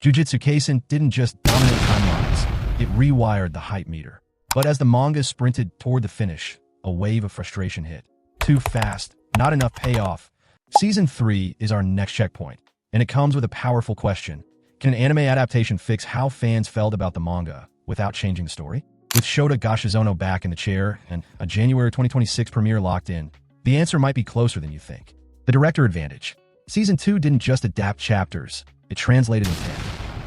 Jujutsu Kaisen didn't just dominate timelines, it rewired the hype meter. But as the manga sprinted toward the finish, a wave of frustration hit. Too fast, not enough payoff. Season 3 is our next checkpoint, and it comes with a powerful question. Can an anime adaptation fix how fans felt about the manga without changing the story? With Shōta Goshozono back in the chair and a January 2026 premiere locked in, the answer might be closer than you think. The director advantage. Season 2 didn't just adapt chapters, it translated intent.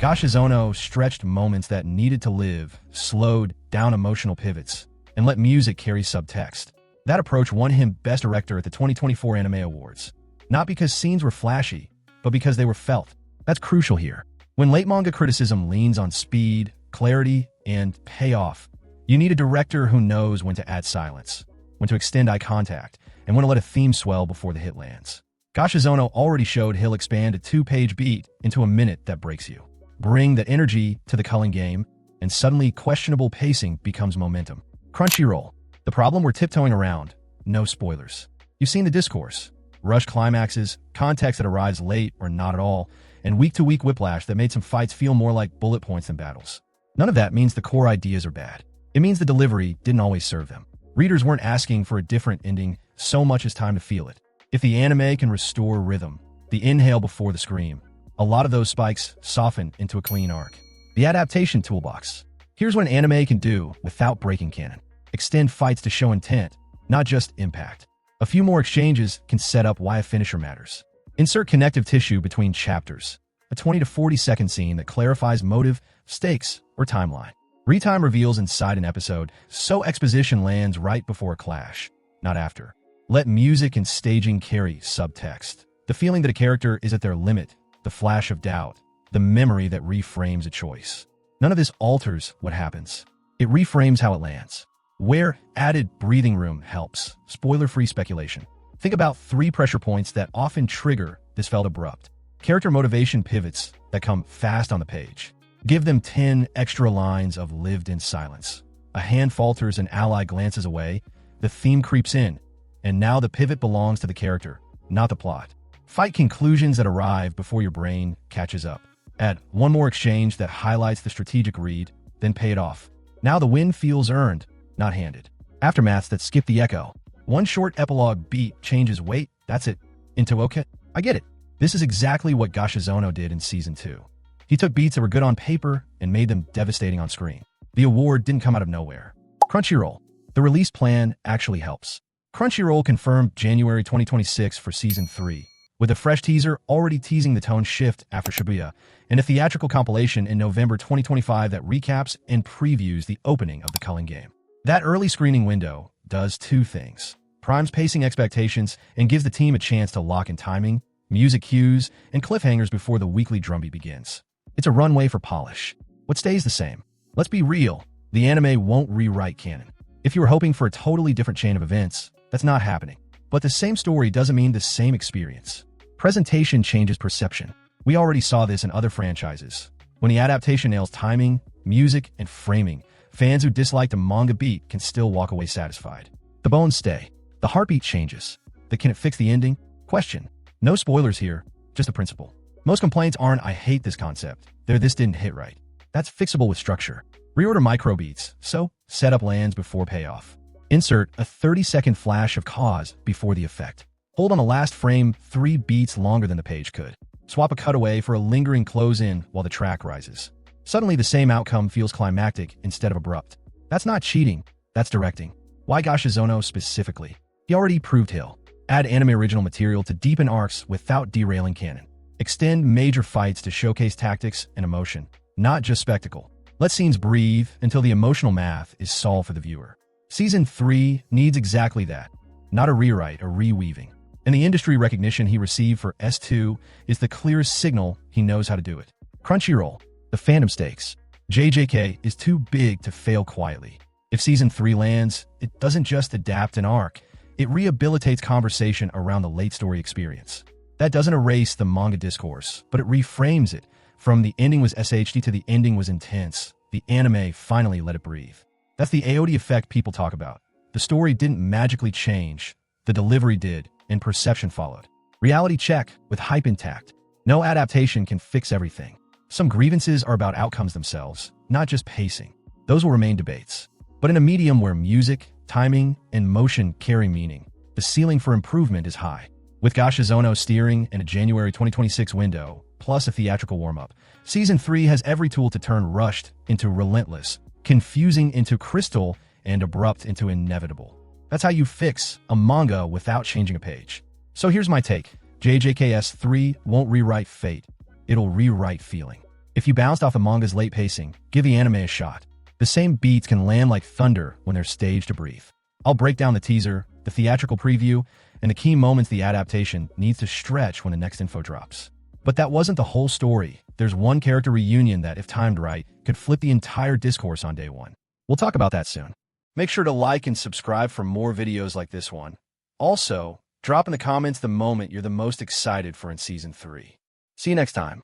Goshozono stretched moments that needed to live, slowed down emotional pivots, and let music carry subtext. That approach won him Best Director at the 2024 Anime Awards. Not because scenes were flashy, but because they were felt. That's crucial here. When late manga criticism leans on speed, clarity, and payoff, you need a director who knows when to add silence, when to extend eye contact, and when to let a theme swell before the hit lands. Goshozono already showed he'll expand a 2-page beat into a minute that breaks you. Bring that energy to the culling game, and suddenly questionable pacing becomes momentum. Crunchyroll. The problem we're tiptoeing around. No spoilers. You've seen the discourse. Rush climaxes, context that arrives late or not at all, and week-to-week whiplash that made some fights feel more like bullet points than battles. None of that means the core ideas are bad. It means the delivery didn't always serve them. Readers weren't asking for a different ending so much as time to feel it. If the anime can restore rhythm, the inhale before the scream, a lot of those spikes soften into a clean arc. The adaptation toolbox. Here's what an anime can do without breaking canon. Extend fights to show intent, not just impact. A few more exchanges can set up why a finisher matters. Insert connective tissue between chapters. A 20 to 40 second scene that clarifies motive, stakes, or timeline. Retime reveals inside an episode, so exposition lands right before a clash, not after. Let music and staging carry subtext. The feeling that a character is at their limit, the flash of doubt, the memory that reframes a choice. None of this alters what happens. It reframes how it lands. Where added breathing room helps. Spoiler-free speculation. Think about 3 pressure points that often trigger this felt abrupt. Character motivation pivots that come fast on the page. Give them 10 extra lines of lived-in silence. A hand falters, an ally glances away, the theme creeps in, and now the pivot belongs to the character, not the plot. Fight conclusions that arrive before your brain catches up. Add one more exchange that highlights the strategic read, then pay it off. Now the win feels earned, not handed. Aftermaths that skip the echo. One short epilogue beat changes weight, that's it, into okay, I get it. This is exactly what Goshozono did in Season 2. He took beats that were good on paper and made them devastating on screen. The award didn't come out of nowhere. Crunchyroll. The release plan actually helps. Crunchyroll confirmed January 2026 for Season 3, with a fresh teaser already teasing the tone shift after Shibuya, and a theatrical compilation in November 2025 that recaps and previews the opening of the culling game. That early screening window does 2 things. Primes pacing expectations and gives the team a chance to lock in timing, music cues, and cliffhangers before the weekly drumbeat begins. It's a runway for polish. What stays the same? Let's be real, the anime won't rewrite canon. If you were hoping for a totally different chain of events, that's not happening. But the same story doesn't mean the same experience. Presentation changes perception. We already saw this in other franchises. When the adaptation nails timing, music, and framing, fans who disliked a manga beat can still walk away satisfied. The bones stay. The heartbeat changes. Can it fix the ending? Question. No spoilers here, just the principle. Most complaints aren't "I hate this concept," they're "this didn't hit right." That's fixable with structure. Reorder microbeats, so setup lands before payoff. Insert a 30-second flash of cause before the effect. Hold on the last frame 3 beats longer than the page could. Swap a cutaway for a lingering close-in while the track rises. Suddenly the same outcome feels climactic instead of abrupt. That's not cheating, that's directing. Why Goshozono specifically? He already proved he'll add anime original material to deepen arcs without derailing canon. Extend major fights to showcase tactics and emotion, not just spectacle. Let scenes breathe until the emotional math is solved for the viewer. Season 3 needs exactly that, not a rewrite or reweaving. And the industry recognition he received for S2 is the clearest signal he knows how to do it. Crunchyroll. The fandom stakes. JJK is too big to fail quietly. If Season 3 lands, it doesn't just adapt an arc, it rehabilitates conversation around the late story experience. That doesn't erase the manga discourse, but it reframes it. From the ending was SHD to the ending was intense, the anime finally let it breathe. That's the AOD effect people talk about. The story didn't magically change, the delivery did, and perception followed. Reality check with hype intact. No adaptation can fix everything. Some grievances are about outcomes themselves, not just pacing. Those will remain debates. But in a medium where music, timing, and motion carry meaning, the ceiling for improvement is high. With Goshozono steering in a January 2026 window, plus a theatrical warm-up, Season 3 has every tool to turn rushed into relentless, confusing into crystal, and abrupt into inevitable. That's how you fix a manga without changing a page. So here's my take. JJKS 3 won't rewrite fate. It'll rewrite feeling. If you bounced off a manga's late pacing, give the anime a shot. The same beats can land like thunder when they're staged to breathe. I'll break down the teaser, the theatrical preview, and the key moments the adaptation needs to stretch when the next info drops. But that wasn't the whole story. There's one character reunion that, if timed right, could flip the entire discourse on day one. We'll talk about that soon. Make sure to like and subscribe for more videos like this one. Also, drop in the comments the moment you're the most excited for in Season 3. See you next time.